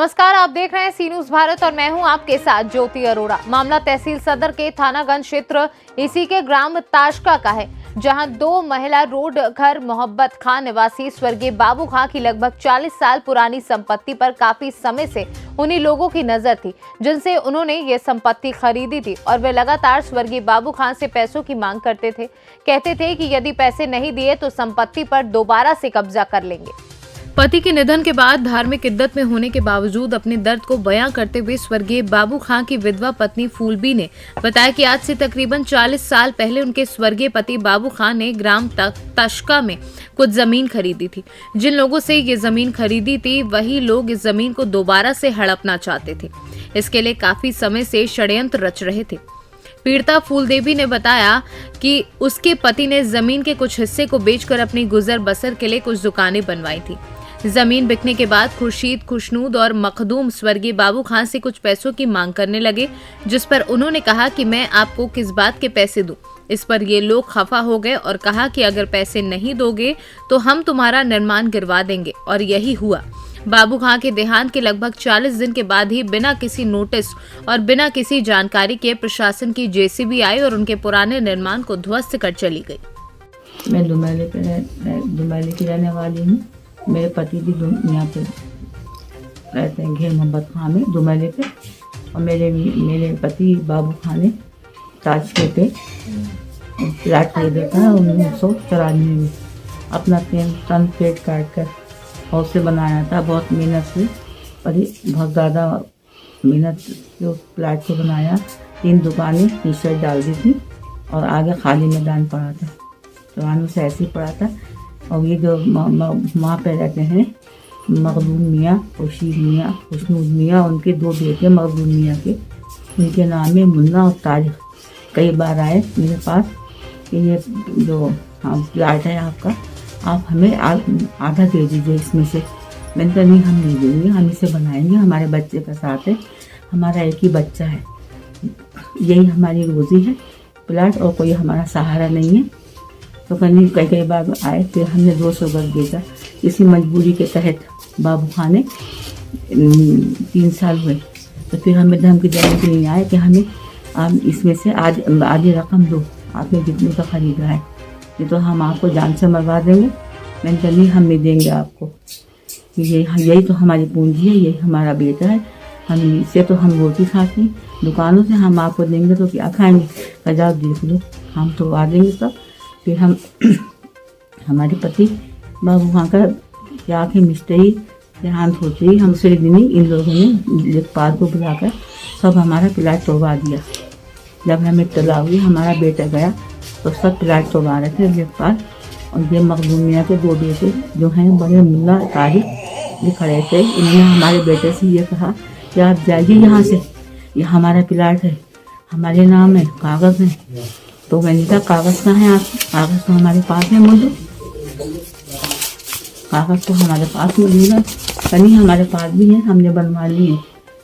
नमस्कार, आप देख रहे हैं सी न्यूज भारत और मैं हूं आपके साथ ज्योति अरोड़ा। मामला तहसील सदर के थानागंज क्षेत्र इसी के ग्राम ताशका का है, जहां 2 महिला रोड घर मोहब्बत खां निवासी स्वर्गीय बाबू खां की लगभग 40 साल पुरानी संपत्ति पर काफी समय से उन्हीं लोगों की नजर थी जिनसे उन्होंने ये संपत्ति खरीदी थी और वे लगातार स्वर्गीय बाबू खां से पैसों की मांग करते थे। कहते थे कि यदि पैसे नहीं दिए तो संपत्ति पर दोबारा से कब्जा कर लेंगे। पति के निधन के बाद धार्मिक इद्दत में होने के बावजूद अपने दर्द को बयां करते हुए स्वर्गीय बाबू खां की विधवा पत्नी फूलबी ने बताया कि आज से तकरीबन 40 साल पहले उनके स्वर्गीय पति बाबू खां ने ग्राम ताशका में कुछ जमीन खरीदी थी। जिन लोगों से ये जमीन खरीदी थी वही लोग इस जमीन को दोबारा से हड़पना चाहते थे। इसके लिए काफी समय से षड्यंत्र रच रहे थे। पीड़िता फूलदेवी ने बताया कि उसके पति ने जमीन के कुछ हिस्से को बेचकर अपनी गुजर बसर के लिए कुछ दुकानें बनवाई थी। जमीन बिकने के बाद खुर्शीद, खुशनूद और मखदूम स्वर्गीय बाबू खां से कुछ पैसों की मांग करने लगे, जिस पर उन्होंने कहा कि मैं आपको किस बात के पैसे दूं। इस पर ये लोग खफा हो गए और कहा कि अगर पैसे नहीं दोगे तो हम तुम्हारा निर्माण गिरवा देंगे, और यही हुआ। बाबू खां के देहांत के लगभग 40 दिन के बाद ही बिना किसी नोटिस और बिना किसी जानकारी के प्रशासन की जेसीबी आई और उनके पुराने निर्माण को ध्वस्त कर चली गई। मैं दुमैले की रहने वाली हूँ। मेरे पति भी यहाँ पे रहते हैं घेर मोहब्बत खां में दुमैले पे, और मेरे पति बाबू खां ने ताजके पे फ्लैट खरीदा था 1994 में। अपना तन पेट काट कर हाउस से बनाया था, बहुत मेहनत से, और बहुत ज़्यादा मेहनत से फ्लैट को बनाया। 3 दुकानें टी शर्ट डाल दी थी और आगे खाली मैदान पड़ा था, जवानों से ऐसे ही पड़ा था। और ये जो वहाँ पे रहते हैं मखदूम मियाँ, खुर्शीद मियाँ, खुशनूद मियाँ, उनके 2 बेटे मखदूम मियाँ के, उनके नाम है मुन्ना और तारिक। कई बार आए मेरे पास कि ये जो प्लाट है आपका, आप हमें आधा दे दीजिए इसमें से। मैंने कहा नहीं, हम नहीं देंगे, हम इसे बनाएंगे, हमारे बच्चे का साथ है, हमारा एक ही बच्चा है, यही हमारी रोज़ी है प्लाट, और कोई हमारा सहारा नहीं है। तो कई बार आए, फिर हमने 200 गज बेचा। इसी मजबूरी के तहत बाबू खां ने 3 साल हुए, तो फिर हमें धमकी देने के लिए आए कि हमें आप इसमें से आधी रकम दो, आपने जितने का खरीदा है, ये तो हम आपको जान से मरवा देंगे। मैंने कहा नहीं, हम नहीं देंगे आपको, यही तो हमारी पूंजी है, यही हमारा बेटा है, हम इससे तो हम रोटी खाते हैं, दुकानों से हम आपको देंगे तो क्या खाएंगे, कजाब देख लो, हम तो आ देंगे सब। फिर हम हमारे पति बाबू खां का क्या के मिस्त्री देहांत होते ही हम दूसरे दिन ही इन लोगों ने लेखपाल को बुलाकर सब हमारा प्लाट तोड़वा दिया। जब हमें तला हुई, हमारा बेटा गया तो सब प्लाट तोड़वा रहे थे लेखपाल। और ये मखदूम मियाँ के 2 बेटे जो हैं बड़े मुल्ला तारिक, ये खड़े थे। इन्होंने हमारे बेटे से ये कहा कि आप जाइए यहाँ से, ये हमारा प्लाट है, हमारे नाम है, कागज़ है। तो मैंने कहा कागज़ कहाँ है आप? कागज़ तो हमारे पास है मौजूद, कागज़ तो हमारे पास मौजूद है। कहीं हमारे पास भी है, हमने बनवा लिए।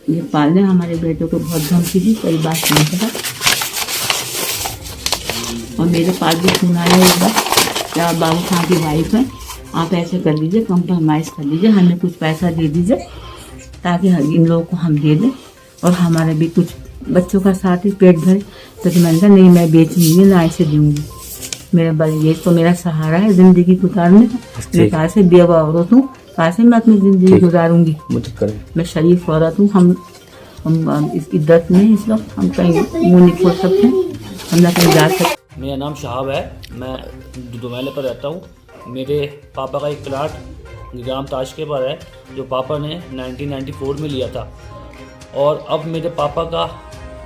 ये पाल ने हमारे बेटे को बहुत धमकी दी, कई बार सुन कहा, और मेरे पास भी सुना है एक बार, क्या बाबू खां की वाइफ है, आप ऐसे कर लीजिए, कंप्रोमाइज़ कर लीजिए, हमें कुछ पैसा दे दीजिए ताकि इन लोगों को हम दे दें और हमारे भी कुछ बच्चों का साथ ही पेट भरे। तो मैंने कहा नहीं, मैं बेचूंगी ना, ऐसे दूंगी, मेरा ये तो मेरा सहारा है ज़िंदगी गुजारने का। मैं कहाँ से बेवा औरत हूँ, कहाँ से मैं अपनी ज़िंदगी गुजारूंगी, मैं शरीफ औरत हूँ। हम इस इद्दत में इस वक्त हम कहीं मुँह नहीं खोल सकते, हम ना कहीं जा सकते। मेरा नाम शहाब है, मैं दुमैले पर रहता हूँ। मेरे पापा का एक प्लाट ग्राम ताशके पर है, जो पापा ने 1994 में लिया था, और अब मेरे पापा का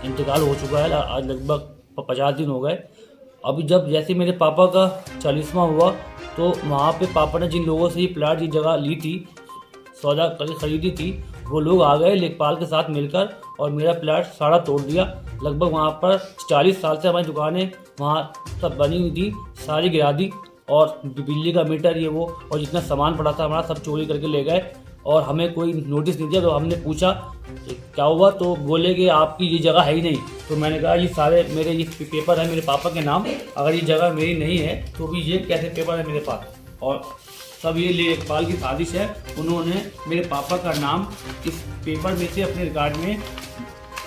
इंतकाल हो चुका है, आज लगभग 50 दिन हो गए। अभी जैसे मेरे पापा का 40वां हुआ, तो वहाँ पे पापा ने जिन लोगों से ये प्लाट, ये जगह ली थी, सौदा करके खरीदी थी, वो लोग आ गए लेखपाल के साथ मिलकर और मेरा प्लाट सारा तोड़ दिया। लगभग वहाँ पर 40 साल से हमारी दुकानें वहाँ सब बनी हुई थी, सारी गिरा दी, और बिजली का मीटर ये वो और जितना सामान पड़ा था हमारा सब चोरी करके ले गए, और हमें कोई नोटिस नहीं दिया। तो हमने पूछा क्या हुआ, तो बोले कि आपकी ये जगह है ही नहीं। तो मैंने कहा ये सारे मेरे ये पेपर है मेरे पापा के नाम, अगर ये जगह मेरी नहीं है तो भी ये कैसे पेपर है मेरे पास, और सब ये लेखपाल की साजिश है। उन्होंने मेरे पापा का नाम इस पेपर में से अपने रिकॉर्ड में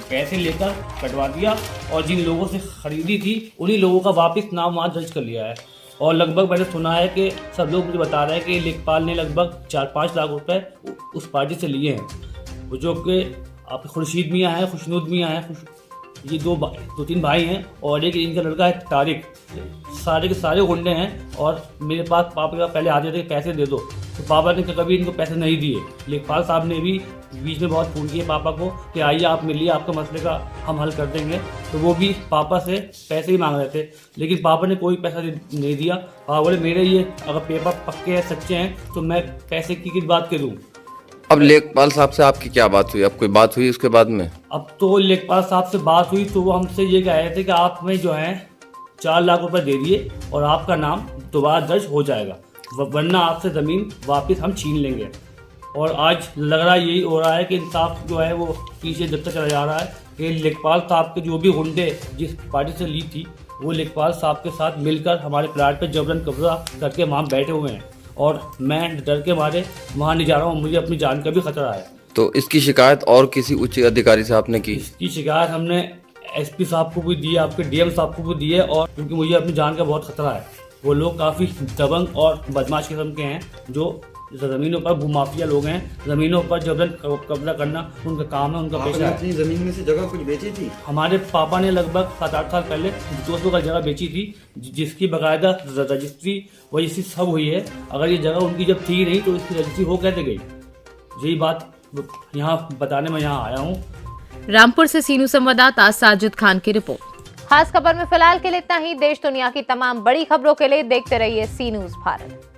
पैसे लेकर कटवा दिया और जिन लोगों से खरीदी थी उन्हीं लोगों का वापस नाम वहाँ दर्ज कर लिया है। और लगभग मैंने सुना है कि सब लोग मुझे बता रहे हैं कि लेखपाल ने लगभग 4-5 लाख रुपए उस पार्टी से लिए हैं, जो कि आप खुर्शीद मियाँ हैं, खुशनूद मियाँ हैं, ये दो तीन भाई हैं और एक इनका लड़का है तारिक। सारे के सारे गुंडे हैं और मेरे पास पापा का पहले आते थे कि पैसे दे दो, तो पापा ने कभी इनको पैसे नहीं दिए। लेखपाल साहब ने भी बीच में बहुत फ़ोन किए पापा को कि आइए आप मिलिए, आपका मसले का हम हल कर देंगे, तो वो भी पापा से पैसे ही मांग रहे थे, लेकिन पापा ने कोई पैसा नहीं दिया। पापा बोले मेरे ये अगर पेपर पक्के हैं, सच्चे हैं, तो मैं पैसे की किस बात के दूँ। अब लेखपाल साहब से आपकी क्या बात हुई? अब कोई बात हुई उसके बाद में? अब तो लेखपाल साहब से बात हुई तो वो हमसे ये कह रहे थे कि आप में जो है 4 लाख रुपए दे दिए और आपका नाम दोबारा दर्ज हो जाएगा, वरना आपसे ज़मीन वापस हम छीन लेंगे। और आज लग रहा यही हो रहा है कि इंसाफ जो है वो पीछे जब तक चला जा रहा है कि लेखपाल साहब के जो भी गुंडे जिस पार्टी से ली थी वो लेखपाल साहब के साथ मिलकर हमारे प्लाट पर जबरन कब्जा करके वहाँ बैठे हुए हैं और मैं डर के मारे वहाँ नहीं जा रहा हूँ, मुझे अपनी जान का भी खतरा है। तो इसकी शिकायत और किसी उच्च अधिकारी से आपने की? इसकी शिकायत हमने एसपी साहब को भी दी है, आपके डीएम साहब को भी दी है, और क्योंकि मुझे अपनी जान का बहुत खतरा है। वो लोग काफ़ी दबंग और बदमाश किस्म के हैं जो ज़मीनों पर भूमाफिया लोग हैं, ज़मीनों पर जबरन कब्जा करना उनका काम है, उनका पेशा है। अपनी ज़मीन में से जगह कुछ बेची थी? हमारे पापा ने लगभग 7-8 साल पहले 200 का जगह बेची थी, जिसकी बाकायदा रजिस्ट्री सब हुई है। अगर ये जगह उनकी जब थी नहीं तो इसकी रजिस्ट्री हो कैसे गई? यही बात यहाँ बताने में यहाँ आया हूँ। रामपुर से सीनू संवाददाता साजिद खान की रिपोर्ट। खास खबर में फिलहाल के लिए इतना ही। देश दुनिया की तमाम बड़ी खबरों के लिए देखते रहिए सी न्यूज़ भारत।